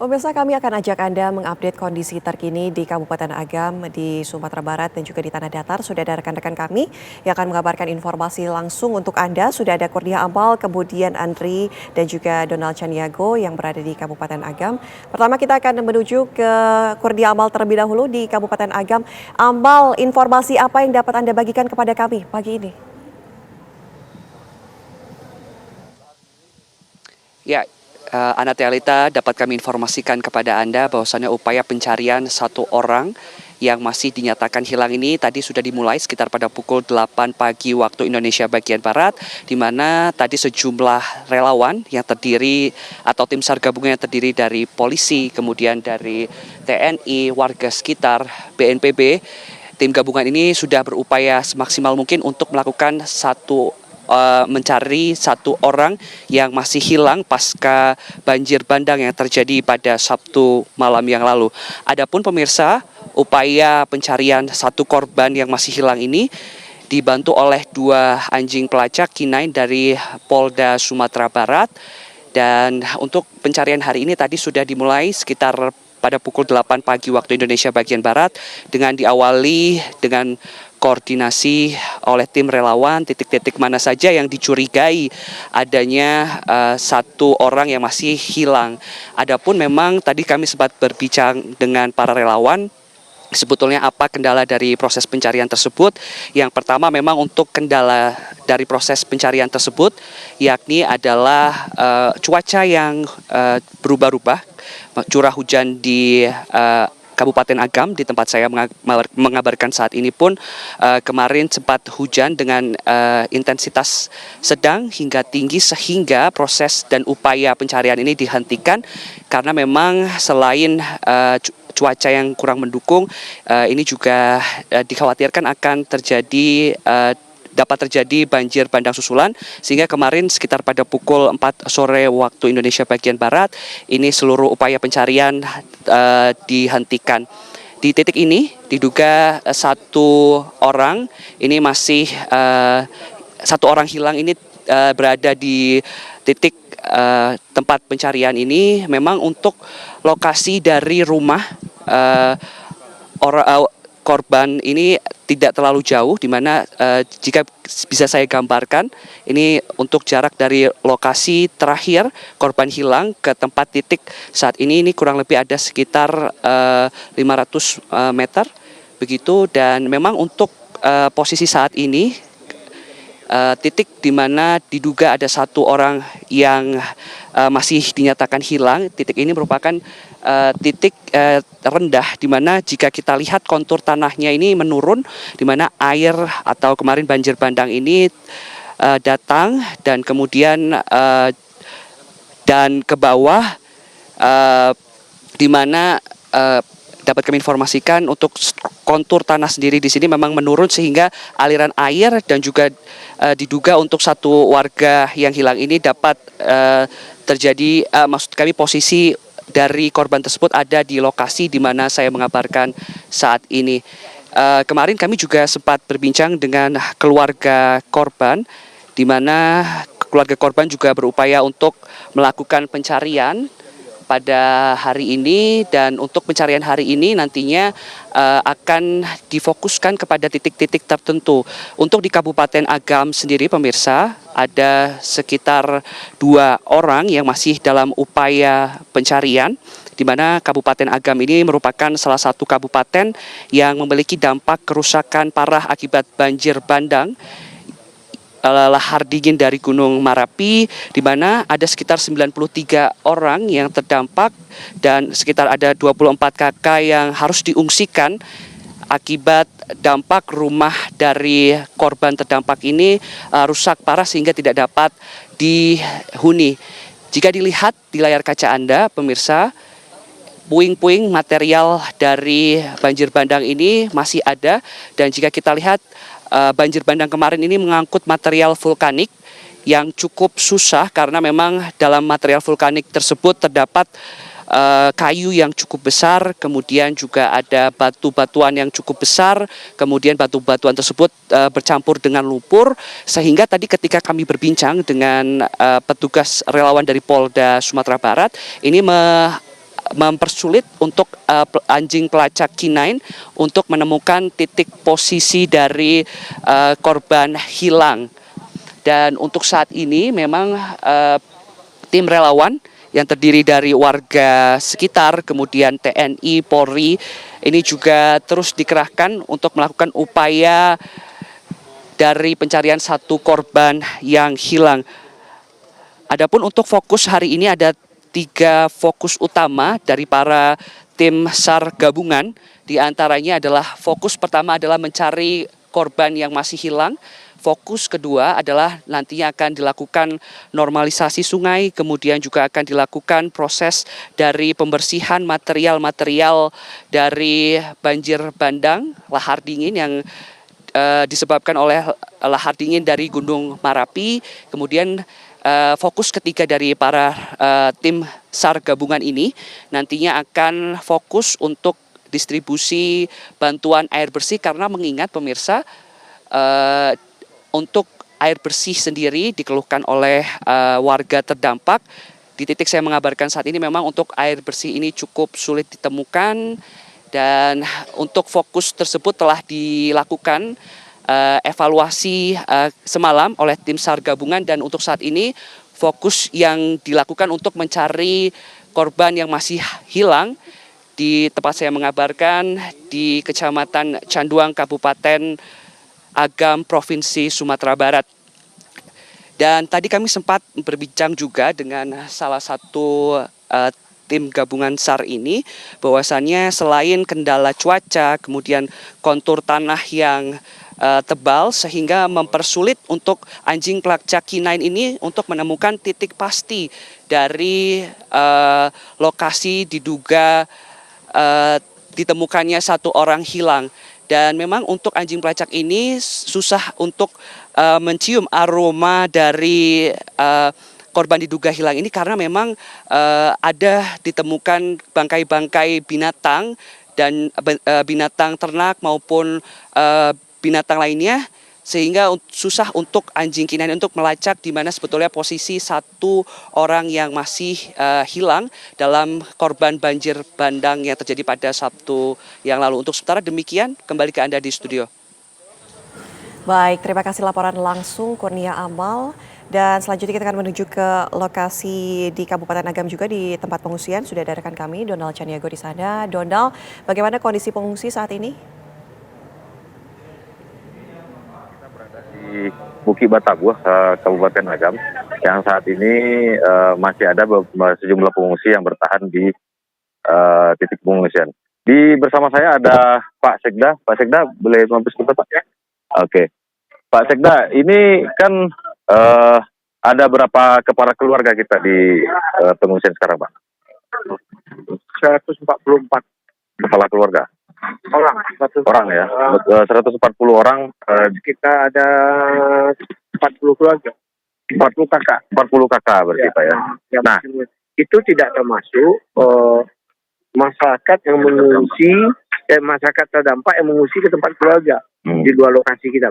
Pemirsa, kami akan ajak Anda mengupdate kondisi terkini di Kabupaten Agam, di Sumatera Barat, dan juga di Tanah Datar. Sudah ada rekan-rekan kami yang akan mengabarkan informasi langsung untuk Anda. Sudah ada Kurnia Amal, kemudian Andri, dan juga Donald Chaniago yang berada di Kabupaten Agam. Pertama kita akan menuju ke Kurnia Amal terlebih dahulu di Kabupaten Agam. Amal, informasi apa yang dapat Anda bagikan kepada kami pagi ini? Ya, Ana Tialita, dapat kami informasikan kepada Anda bahwasannya upaya pencarian satu orang yang masih dinyatakan hilang ini tadi sudah dimulai sekitar pada pukul 8 pagi waktu Indonesia bagian Barat, di mana tadi sejumlah relawan yang terdiri atau tim SAR gabungan yang terdiri dari polisi, kemudian dari TNI, warga sekitar, BNPB, tim gabungan ini sudah berupaya semaksimal mungkin untuk melakukan mencari satu orang yang masih hilang pasca banjir bandang yang terjadi pada Sabtu malam yang lalu. Adapun pemirsa, upaya pencarian satu korban yang masih hilang ini dibantu oleh dua anjing pelacak K9 dari Polda Sumatera Barat. Dan untuk pencarian hari ini tadi sudah dimulai sekitar pada pukul 8 pagi waktu Indonesia bagian Barat dengan diawali dengan koordinasi oleh tim relawan titik-titik mana saja yang dicurigai adanya satu orang yang masih hilang. Adapun memang tadi kami sempat berbincang dengan para relawan. Sebetulnya apa kendala dari proses pencarian tersebut? Yang pertama memang untuk kendala dari proses pencarian tersebut yakni adalah cuaca yang berubah-ubah. Curah hujan di Kabupaten Agam di tempat saya mengabarkan saat ini pun kemarin sempat hujan dengan intensitas sedang hingga tinggi sehingga proses dan upaya pencarian ini dihentikan karena memang selain cuaca yang kurang mendukung, ini juga dikhawatirkan akan dapat terjadi banjir bandang susulan, sehingga kemarin sekitar pada pukul 4 sore waktu Indonesia bagian Barat, ini seluruh upaya pencarian dihentikan. Di titik ini diduga satu orang hilang ini berada di titik tempat pencarian ini. Memang untuk lokasi dari rumah korban ini tidak terlalu jauh, di mana jika bisa saya gambarkan, ini untuk jarak dari lokasi terakhir korban hilang ke tempat titik saat ini kurang lebih ada sekitar 500 meter begitu. Dan memang untuk posisi saat ini titik di mana diduga ada satu orang yang masih dinyatakan hilang. Titik ini merupakan titik rendah di mana jika kita lihat kontur tanahnya ini menurun, di mana air atau kemarin banjir bandang ini datang dan kemudian dan ke bawah, di mana dapat kami informasikan untuk kontur tanah sendiri di sini memang menurun sehingga aliran air dan juga diduga untuk satu warga yang hilang ini dapat terjadi, maksud kami posisi dari korban tersebut ada di lokasi di mana saya mengabarkan saat ini. Kemarin kami juga sempat berbincang dengan keluarga korban, di mana keluarga korban juga berupaya untuk melakukan pencarian pada hari ini, dan untuk pencarian hari ini nantinya akan difokuskan kepada titik-titik tertentu. Untuk di Kabupaten Agam sendiri pemirsa, ada sekitar 2 orang yang masih dalam upaya pencarian, di mana Kabupaten Agam ini merupakan salah satu kabupaten yang memiliki dampak kerusakan parah akibat banjir bandang lahar dingin dari Gunung Merapi, di mana ada sekitar 93 orang yang terdampak dan sekitar ada 24 kakak yang harus diungsikan akibat dampak rumah dari korban terdampak ini rusak parah sehingga tidak dapat dihuni. Jika dilihat di layar kaca Anda, pemirsa, puing-puing material dari banjir bandang ini masih ada, dan jika kita lihat banjir bandang kemarin ini mengangkut material vulkanik yang cukup susah karena memang dalam material vulkanik tersebut terdapat kayu yang cukup besar, kemudian juga ada batu-batuan yang cukup besar, kemudian batu-batuan tersebut bercampur dengan lumpur, sehingga tadi ketika kami berbincang dengan petugas relawan dari Polda Sumatera Barat, ini mempersulit untuk anjing pelacak K9 untuk menemukan titik posisi dari korban hilang. Dan untuk saat ini memang tim relawan yang terdiri dari warga sekitar, kemudian TNI, Polri, ini juga terus dikerahkan untuk melakukan upaya dari pencarian satu korban yang hilang. Adapun untuk fokus hari ini ada 3 fokus utama dari para tim SAR gabungan. Di antaranya adalah fokus pertama adalah mencari korban yang masih hilang. Fokus kedua adalah nantinya akan dilakukan normalisasi sungai, kemudian juga akan dilakukan proses dari pembersihan material-material dari banjir bandang, lahar dingin yang disebabkan oleh lahar dingin dari Gunung Marapi. Kemudian fokus ketiga dari para tim SAR gabungan ini nantinya akan fokus untuk distribusi bantuan air bersih, karena mengingat pemirsa, untuk air bersih sendiri dikeluhkan oleh warga terdampak. Di titik saya mengabarkan saat ini memang untuk air bersih ini cukup sulit ditemukan, dan untuk fokus tersebut telah dilakukan evaluasi semalam oleh tim SAR gabungan, dan untuk saat ini fokus yang dilakukan untuk mencari korban yang masih hilang di tempat saya mengabarkan di Kecamatan Canduang, Kabupaten Agam, Provinsi Sumatera Barat. Dan tadi kami sempat berbincang juga dengan salah satu tim gabungan SAR ini, bahwasannya selain kendala cuaca, kemudian kontur tanah yang tebal sehingga mempersulit untuk anjing pelacak K9 ini untuk menemukan titik pasti dari lokasi diduga ditemukannya satu orang hilang. Dan memang untuk anjing pelacak ini susah untuk mencium aroma dari korban diduga hilang ini, karena memang ada ditemukan bangkai-bangkai binatang dan binatang ternak maupun binatang lainnya, sehingga susah untuk anjing K9 untuk melacak di mana sebetulnya posisi satu orang yang masih hilang dalam korban banjir bandang yang terjadi pada Sabtu yang lalu. Untuk sementara demikian, kembali ke Anda di studio. Baik, terima kasih laporan langsung Kurnia Amal. Dan selanjutnya kita akan menuju ke lokasi di Kabupaten Agam juga, di tempat pengungsian. Sudah ada rekan kami, Donald Chaniago di sana. Donald, bagaimana kondisi pengungsi saat ini? Di Bukit Batabuh, Kabupaten Agam, yang saat ini masih ada sejumlah pengungsi yang bertahan di titik pengungsian. Bersama saya ada Pak Sekda. Pak Sekda, boleh mampir sebentar Pak? Ya. Oke. Pak Sekda, ini kan ada berapa kepala keluarga kita di pengungsian sekarang, Pak? 144 kepala keluarga. Orang ya, 140 orang. Kita ada 40 keluarga, 40 kakak. 40 kakak berarti Pak ya. Nah, itu tidak termasuk masyarakat yang mengungsi, masyarakat terdampak yang mengungsi ke tempat keluarga di luar lokasi kita.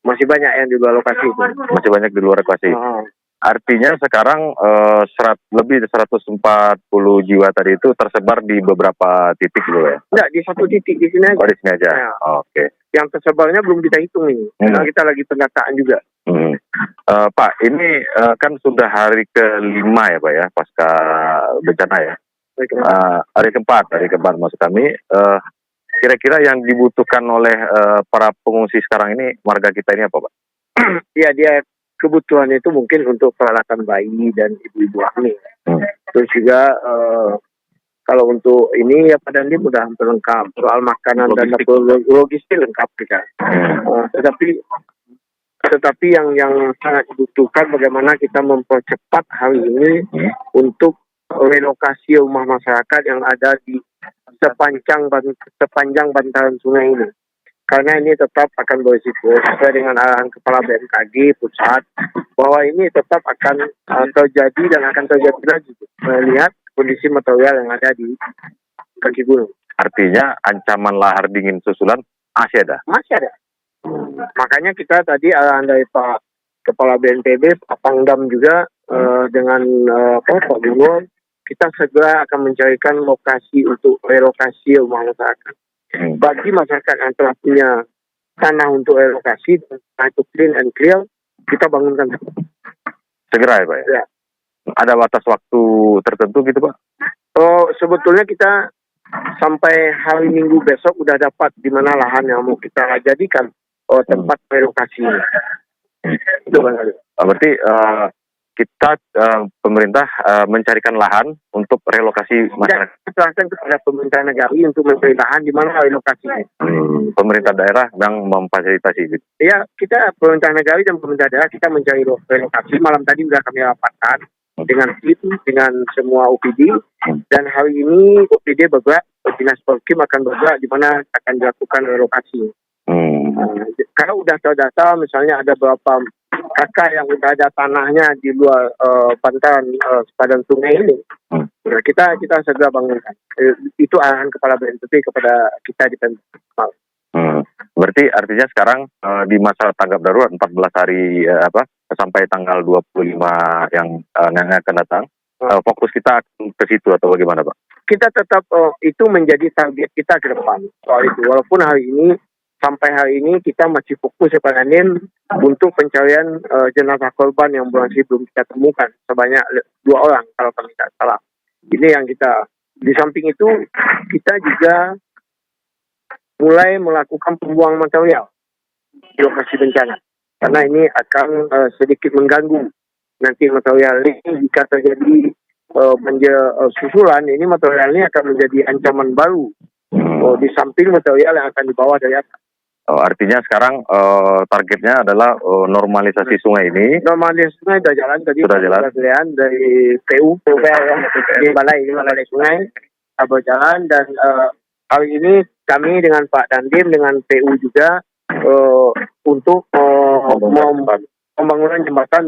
Masih banyak yang di luar lokasi itu. Masih banyak di luar lokasi. Artinya sekarang lebih dari 140 jiwa tadi itu tersebar di beberapa titik dulu ya? Enggak, di satu titik di sini aja. Oh, di sini aja? Ya. Oke. Yang tersebarnya belum kita hitung ini. Karena kita lagi pendataan juga. Pak, ini kan sudah hari ke-5 ya Pak ya, pasca bencana ya? Hari keempat maksud kami. Kira-kira yang dibutuhkan oleh para pengungsi sekarang ini, warga kita ini apa Pak? Ya, dia kebutuhannya itu mungkin untuk peralatan bayi dan ibu-ibu hamil. Terus juga kalau untuk ini ya Pak Dandi mudah lengkap, soal makanan dan logistik lengkap kita. Tetapi yang sangat dibutuhkan bagaimana kita mempercepat hal ini untuk relokasi rumah masyarakat yang ada di sepanjang bantaran sungai ini. Karena ini tetap akan berisiko sesuai dengan arahan Kepala BMKG pusat, bahwa ini tetap akan terjadi dan akan terjadi lagi melihat kondisi material yang ada di kaki gunung. Artinya ancaman lahar dingin susulan masih ada? Masih ada. Makanya kita tadi arahan dari Pak Kepala BNPB, Pak Pangdam juga dengan Pak Gubernur kita segera akan mencarikan lokasi untuk relokasi rumah masyarakat. Bagi masyarakat yang telah punya tanah untuk relokasi, untuk clean and clear, kita bangunkan. Segera ya Pak ya? Ya. Ada batas waktu tertentu gitu Pak? Oh, sebetulnya kita sampai hari Minggu besok udah dapat di mana lahan yang mau kita jadikan tempat relokasi. Itu Bang Ali. Berarti kita pemerintah mencarikan lahan untuk relokasi masyarakat. Kita serahkan kepada pemerintah negara untuk mencari lahan di mana relokasi. Pemerintah daerah yang memfasilitasi gitu. Ya, kita pemerintah negara dan pemerintah daerah kita mencari relokasi. Malam tadi sudah kami rapatkan dengan tim, dengan semua OPD. Dan hari ini OPD bergerak, Dinas Polkim akan bergerak di mana akan dilakukan relokasi. Karena udah terdata, misalnya ada beberapa kakak yang udah ada tanahnya di luar bantaran sepadan sungai ini. Nah, kita segera bangunkan. Itu arahan Kepala BNPB kepada kita di Pemprov. Berarti artinya sekarang di masa tanggap darurat 14 hari sampai tanggal 25 yang akan datang, fokus kita ke situ atau bagaimana Pak? Kita tetap itu menjadi target kita ke depan soal itu. Walaupun sampai hari ini kita masih fokus pada untuk pencarian jenazah korban yang masih belum kita temukan sebanyak 2 orang kalau kami tidak salah. Ini yang kita, di samping itu kita juga mulai melakukan pembuangan material di lokasi bencana karena ini akan sedikit mengganggu nanti material ini jika terjadi susulan. Ini material ini akan menjadi ancaman baru di samping material yang akan dibawa dari atas. Artinya sekarang targetnya adalah normalisasi sungai ini. Normalisasi sungai sudah jalan tadi. Sudah jalan dari PU, di balai sungai berjalan dan hari ini kami dengan Pak Dandim dengan PU juga untuk pembangunan jembatan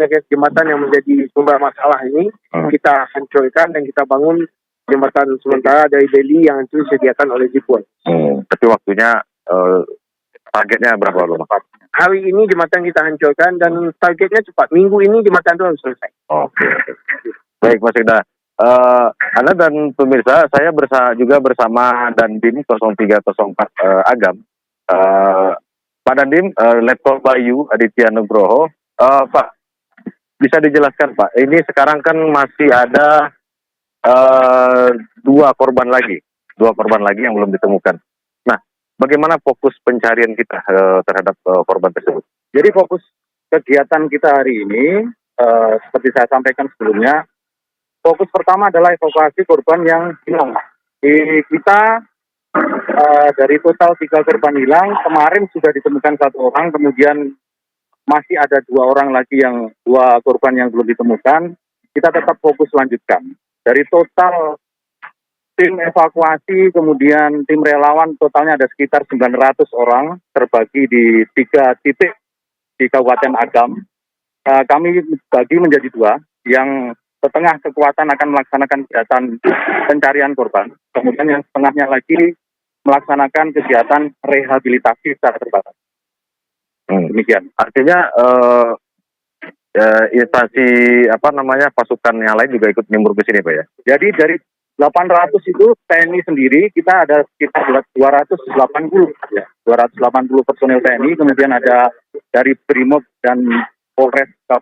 yang menjadi sumber masalah ini kita hancurkan dan kita bangun jembatan sementara dari Beli yang itu disediakan oleh Jepun. Tapi waktunya targetnya berapa lama? Hari ini jembatan kita hancurkan dan targetnya cepat. Minggu ini jembatan itu harus selesai. Oke. Baik Mas Ida. Anda dan pemirsa, saya juga bersama Dandim 0304 Agam. Pak Dandim, Letkol Bayu Aditya Nugroho. Pak, bisa dijelaskan Pak, ini sekarang kan masih ada 2 korban lagi yang belum ditemukan. Nah, bagaimana fokus pencarian kita terhadap korban tersebut? Jadi fokus kegiatan kita hari ini, seperti saya sampaikan sebelumnya, fokus pertama adalah evakuasi korban yang hilang. Kita dari total 3 korban hilang, kemarin sudah ditemukan 1 orang, kemudian masih ada 2 orang lagi 2 korban yang belum ditemukan. Kita tetap fokus lanjutkan. Dari total tim evakuasi, kemudian tim relawan, totalnya ada sekitar 900 orang, terbagi di 3 titik di Kabupaten Agam. Kami bagi menjadi 2, yang setengah kekuatan akan melaksanakan kegiatan pencarian korban, kemudian yang setengahnya lagi melaksanakan kegiatan rehabilitasi secara terbatas. Demikian. Artinya instansi pasukan yang lain juga ikut nyembur ke sini Pak ya? Jadi dari 800 itu TNI sendiri kita ada sekitar 280 ya. 280 personil TNI, kemudian ada dari Brimob dan Polresta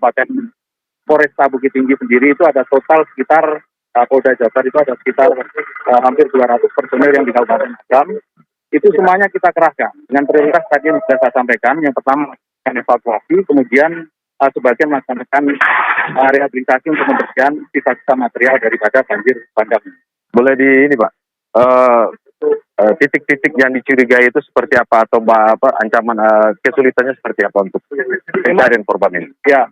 Bukit Tinggi sendiri itu ada total sekitar Polda Jabar itu ada sekitar hampir 200 personil yang di Kabupaten Agam. Itu semuanya kita kerahkan dengan prioritas tadi yang sudah saya sampaikan. Yang pertama melakukan evakuasi, kemudian sebagian melaksanakan rehabilitasi untuk membersihkan sisa-sisa material daripada banjir bandang. Boleh ini Pak, titik-titik yang dicurigai itu seperti apa atau ancaman kesulitannya seperti apa untuk pencarian korban ini? Ya,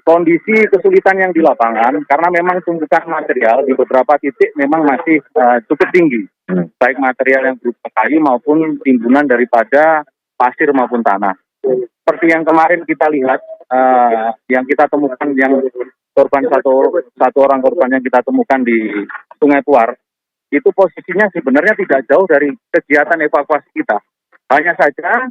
kondisi kesulitan yang di lapangan karena memang tumpukan material di beberapa titik memang masih cukup tinggi, baik material yang berupa kayu maupun timbunan daripada pasir maupun tanah. Seperti yang kemarin kita lihat, yang kita temukan yang korban satu orang korban yang kita temukan di Sungai Puar, itu posisinya sebenarnya tidak jauh dari kegiatan evakuasi kita. Hanya saja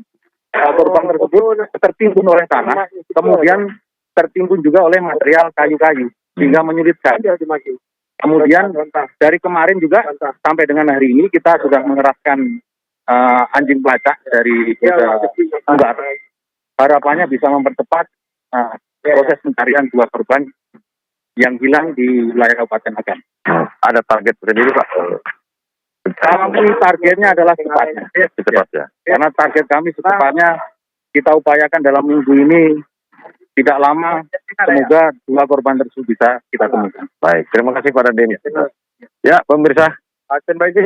korban tersebut tertimbun oleh tanah, kemudian tertimbun juga oleh material kayu-kayu sehingga menyulitkan. Kemudian dari kemarin juga sampai dengan hari ini kita sudah mengerahkan anjing pelacak dari Tunggar. Harapannya bisa mempercepat proses pencarian dua korban yang hilang di wilayah Kabupaten Agam. Ada target sendiri Pak? Kami targetnya adalah secepatnya. Secepatnya. Karena target kami secepatnya kita upayakan dalam minggu ini tidak lama, semoga dua korban tersebut bisa kita temukan. Baik, terima kasih Pak Raden. Ya, pemirsa,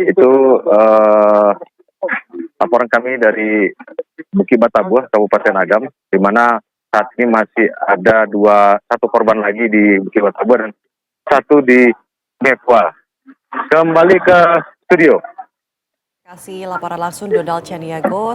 itu laporan kami dari Bukit Batabuah, Kabupaten Agam, di mana saat ini masih ada satu korban lagi di Bukit Batabuah dan satu di Nepal. Kembali ke studio. Kasih laporan langsung Donald Chaniago.